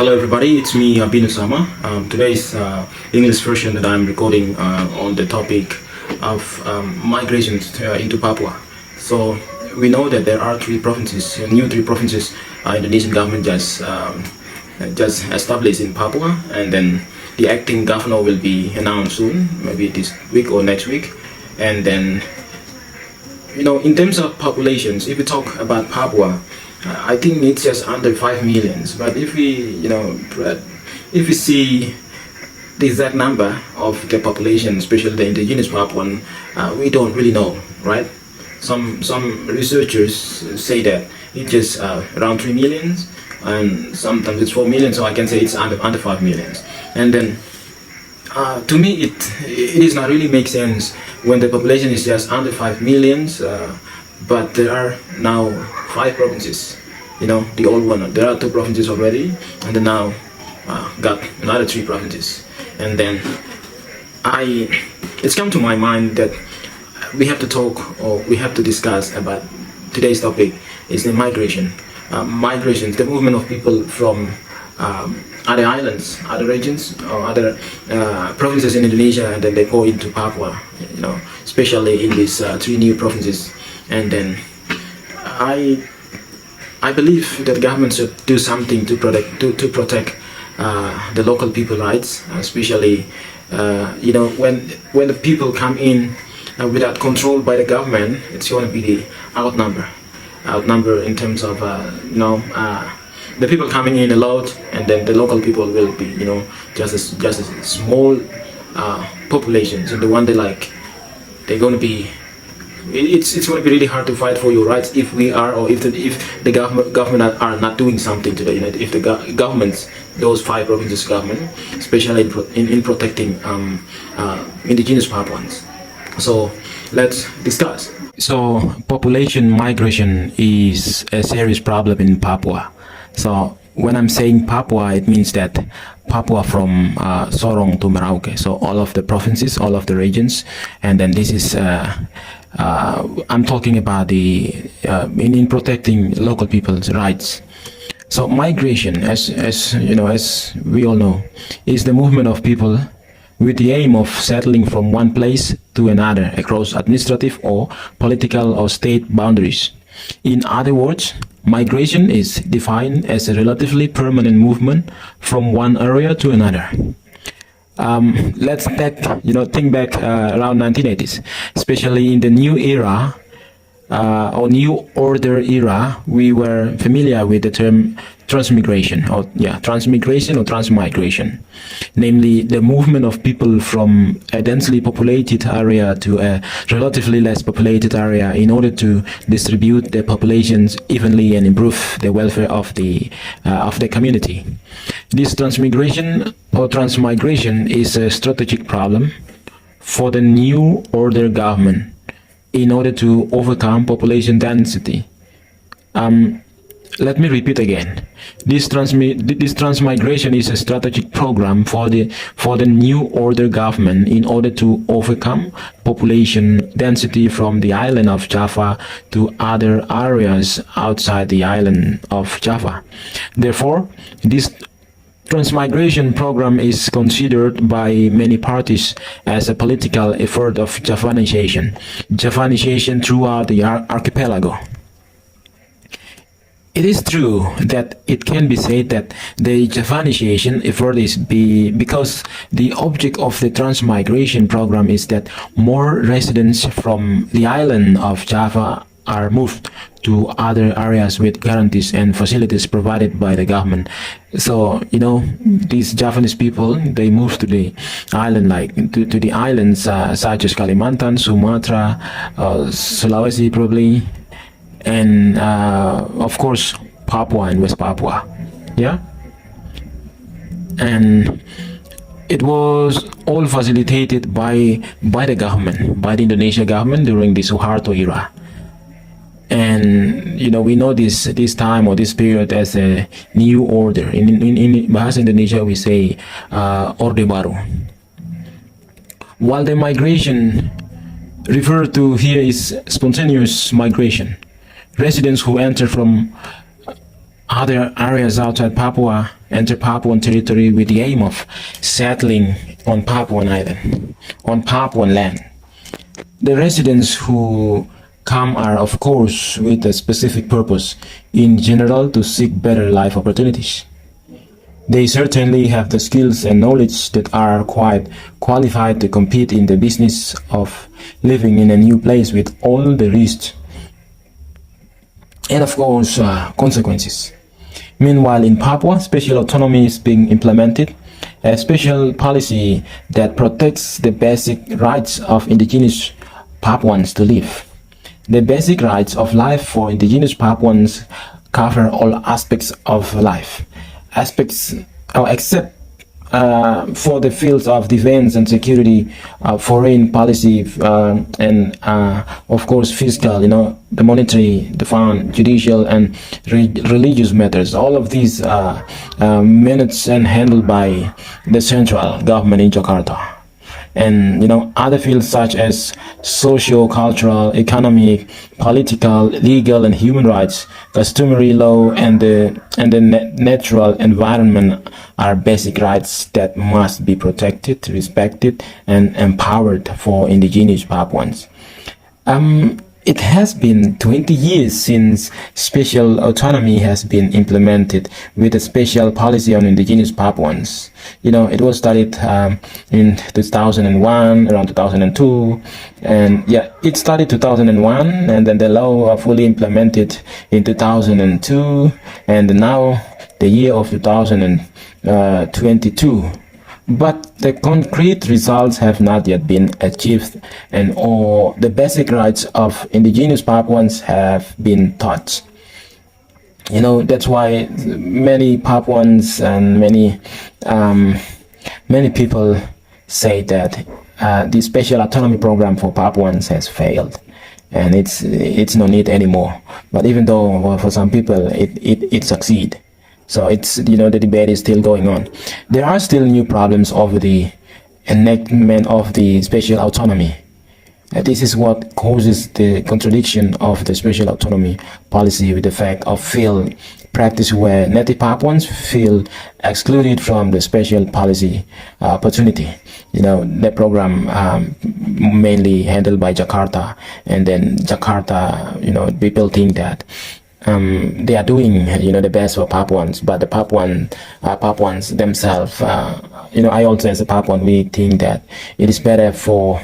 Hello everybody, it's me Binu Sama. Today's English version that I'm recording on the topic of migrations into Papua. So we know that there are three provinces, new three provinces Indonesian government just established in Papua, and then the acting governor will be announced soon, maybe this week or next week. And then, in terms of populations, if we talk about Papua, I think it's just under 5 million. But if we see the exact number of the population, especially the indigenous Papuan, we don't really know, right? Some researchers say that it's just around 3 million, and sometimes it's 4 million. So I can say it's under 5 million. And then, to me, it is not really make sense when the population is just under 5 million. But there are now 5 provinces, the old one. There are 2 provinces already, and then now got another 3 provinces. And then it's come to my mind that we have to talk, or we have to discuss about today's topic is the migration. Migrations, the movement of people from other islands, other regions, or other provinces in Indonesia, and then they go into Papua, especially in these 3 new provinces. And then I believe that government should do something to protect the local people rights, especially when the people come in without control by the government. It's going to be the outnumber in terms of the people coming in a lot, and then the local people will be just a small populations, and the one they're going to be. It's going to be really hard to fight for your rights if we are, or if the government are not doing something today. If the governments, those 5 provinces government, especially in protecting indigenous Papuans. So let's discuss. So population migration is a serious problem in Papua. So when I'm saying Papua, it means that Papua from Sorong to Merauke, so all of the provinces, all of the regions. And then this is I'm talking about the in protecting local people's rights. So migration, as we all know, is the movement of people with the aim of settling from one place to another across administrative or political or state boundaries. In other words, migration is defined as a relatively permanent movement from one area to another. Let's think back around 1980s, especially in the new era or new order era. We were familiar with the term transmigration or transmigration, namely the movement of people from a densely populated area to a relatively less populated area in order to distribute the populations evenly and improve the welfare of the community. This transmigration or transmigration is a strategic problem for the new order government in order to overcome population density. Let me repeat again. This transmigration is a strategic program for the new order government in order to overcome population density from the island of Java to other areas outside the island of Java. Therefore, this transmigration program is considered by many parties as a political effort of Javanization throughout the archipelago. It is true that it can be said that the Javanization effort is because the object of the transmigration program is that more residents from the island of Java are moved to other areas with guarantees and facilities provided by the government. So, these Javanese people, they move to the island, to the islands such as Kalimantan, Sumatra, Sulawesi probably, and of course Papua and West Papua. Yeah, and it was all facilitated by the government, by the Indonesian government during the Suharto era. And we know this time or this period as a new order. In Bahasa Indonesia we say Orde Baru. While the migration referred to here is spontaneous migration, residents who enter from other areas outside Papua enter Papuan territory with the aim of settling on Papuan island, on Papuan land. The residents who come are, of course, with a specific purpose, in general, to seek better life opportunities. They certainly have the skills and knowledge that are quite qualified to compete in the business of living in a new place with all the risks and, of course, consequences. Meanwhile, in Papua, special autonomy is being implemented, a special policy that protects the basic rights of indigenous Papuans to live. The basic rights of life for indigenous Papuans cover all aspects of life, except for the fields of defense and security, foreign policy, and of course fiscal, the monetary, the foreign, judicial, and religious matters. All of these managed and handled by the central government in Jakarta. And other fields such as socio-cultural, economic, political, legal, and human rights, customary law, and the natural environment are basic rights that must be protected, respected, and empowered for indigenous Papuans. It has been 20 years since special autonomy has been implemented with a special policy on indigenous Papuans. It was started in 2001, around 2002, and it started 2001, and then the law fully implemented in 2002, and now the year of 2022. But the concrete results have not yet been achieved, and all the basic rights of indigenous Papuans have been touched. That's why many Papuans and many people say that the special autonomy program for Papuans has failed, and it's no need anymore. But even though for some people it succeed. So it's, the debate is still going on. There are still new problems over the enactment of the special autonomy. This is what causes the contradiction of the special autonomy policy with the fact of field practice where native Papuans feel excluded from the special policy opportunity. The program mainly handled by Jakarta, and then Jakarta, people think that they are doing the best for Papuans, but the Papuans themselves, I also as a Papuan, we think that it is better for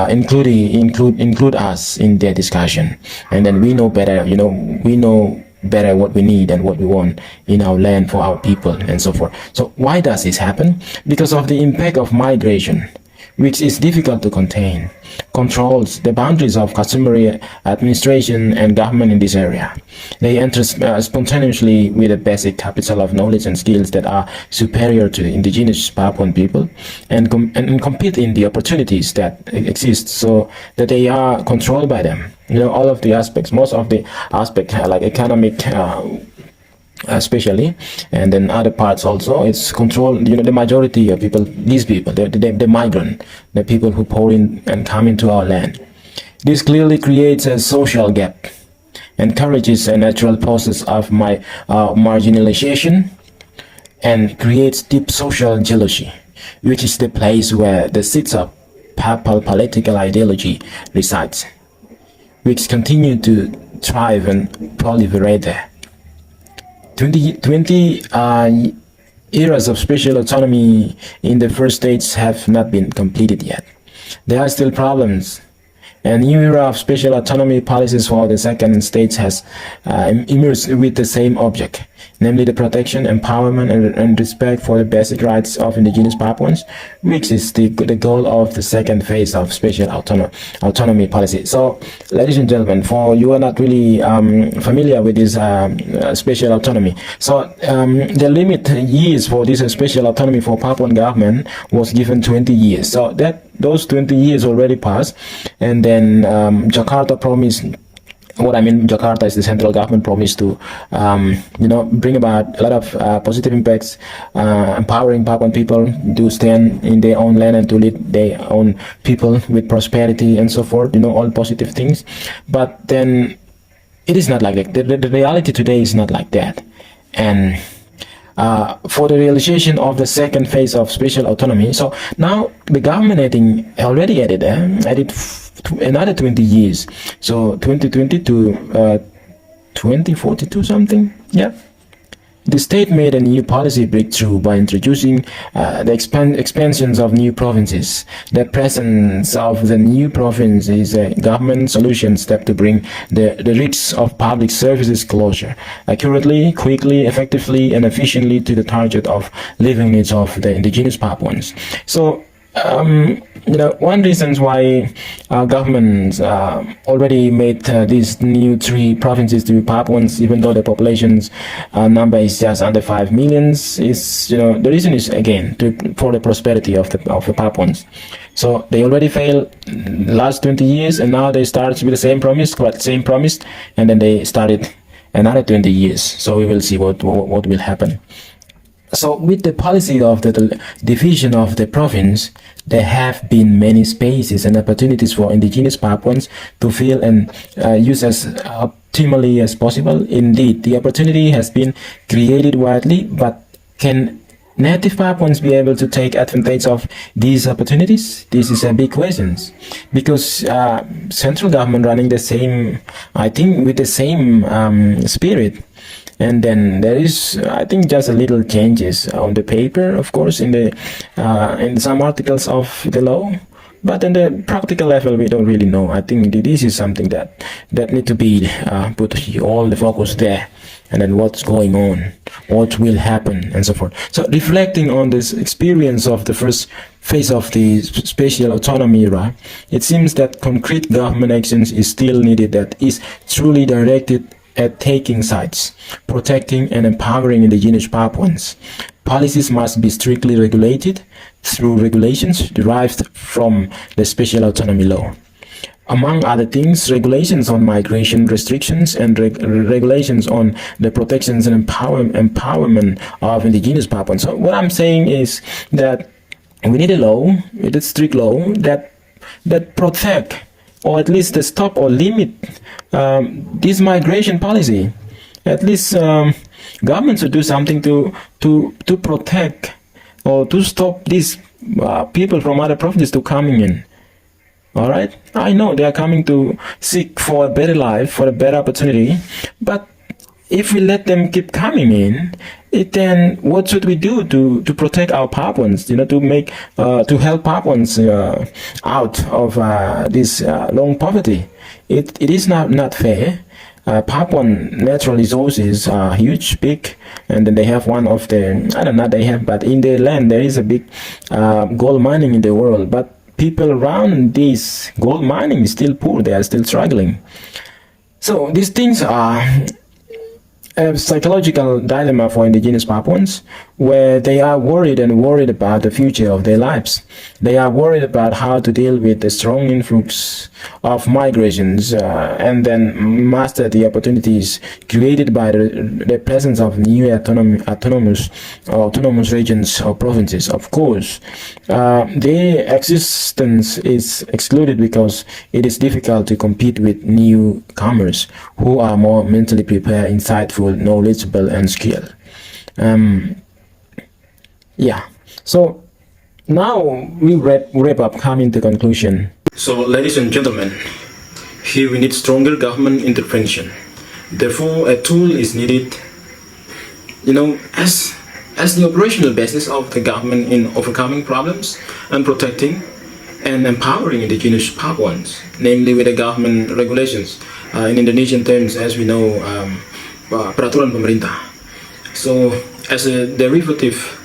include us in their discussion, and then we know better, we know better what we need and what we want in our land for our people and so forth. So why does this happen? Because of the impact of migration, which is difficult to contain, controls the boundaries of customary administration and government in this area. They enter spontaneously with a basic capital of knowledge and skills that are superior to the indigenous Papuan people, and compete in the opportunities that exist, so that they are controlled by them. All of the aspects, most of the aspects like economic, especially, and then other parts also, it's controlled. The majority of people, these people, the migrant, the people who pour in and come into our land. This clearly creates a social gap, encourages a natural process of marginalization, and creates deep social jealousy, which is the place where the seeds of Papal political ideology resides, which continue to thrive and proliferate there. 20 eras of special autonomy in the first states have not been completed yet. There are still problems. A new era of special autonomy policies for the second states has emerged with the same object, namely the protection, empowerment, and respect for the basic rights of indigenous Papuans, which is the goal of the second phase of special autonomy policy. So, ladies and gentlemen, for you are not really familiar with this special autonomy. So, the limit years for this special autonomy for Papuan government was given 20 years. So those 20 years already passed, and then Jakarta promised. What I mean, Jakarta is the central government promised to, bring about a lot of positive impacts, empowering Papuan people to stand in their own land and to lead their own people with prosperity and so forth. All positive things. But then it is not like that. The reality today is not like that. and for the realization of the second phase of special autonomy. So now the government, I think, already added another 20 years. So 2020 to 2042 something. Yeah. The state made a new policy breakthrough by introducing the expansions of new provinces. The presence of the new province is a government solution step to bring the risks of public services closer, accurately, quickly, effectively, and efficiently to the target of living needs of the indigenous Papuans. So, one reason why our government already made these new 3 provinces to be Papuans, even though the population's number is just under 5 million, is the reason is again for the prosperity of the Papuans. So they already failed last 20 years, and now they start with the same promise, and then they started another 20 years. So we will see what will happen. So with the policy of the division of the province, there have been many spaces and opportunities for indigenous Papuans to fill and use as optimally as possible. Indeed, the opportunity has been created widely, but can native Papuans be able to take advantage of these opportunities? This is a big question, because central government running the same, I think, with the same spirit. And then there is, I think, just a little changes on the paper, of course, in some articles of the law, but in the practical level, we don't really know. I think this is something that need to be put all the focus there, and then what's going on, what will happen, and so forth. So reflecting on this experience of the first phase of the special autonomy era, it seems that concrete government actions is still needed that is truly directed at taking sides, protecting and empowering indigenous Papuans. Policies must be strictly regulated through regulations derived from the special autonomy law. Among other things, regulations on migration restrictions and regulations on the protections and empowerment of indigenous Papuans. So what I'm saying is that we need a law, a strict law that protect, or at least stop or limit this migration policy. At least governments should do something to protect or to stop these people from other provinces to coming in. All right, I know they are coming to seek for a better life, for a better opportunity, but if we let them keep coming in, then what should we do to protect our Papuans? To help Papuans out of this long poverty. It is not fair. Papuan natural resources are huge, big, and then they have one of the, I don't know, they have, but in their land there is a big gold mining in the world, but people around this gold mining is still poor, they are still struggling. So these things are a psychological dilemma for indigenous Papuans, where they are worried about the future of their lives. They are worried about how to deal with the strong influx of migrations and then master the opportunities created by the presence of new autonomous regions or provinces. Of course, their existence is excluded because it is difficult to compete with newcomers who are more mentally prepared, insightful, knowledgeable, and skilled. Yeah, so now we wrap up, coming to conclusion. So, ladies and gentlemen, here we need stronger government intervention. Therefore, a tool is needed, as the operational basis of the government in overcoming problems and protecting and empowering indigenous Papuans, namely with the government regulations. In Indonesian terms, as we know, peraturan pemerintah. So, as a derivative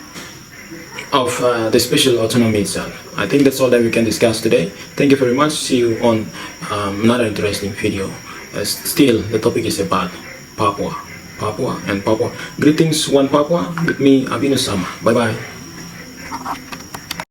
of the special autonomy itself. I think that's all that we can discuss today. Thank you very much. See you on another interesting video. Still, the topic is about Papua and Papua. Greetings, one Papua. With me, Abinus Sama. Bye bye.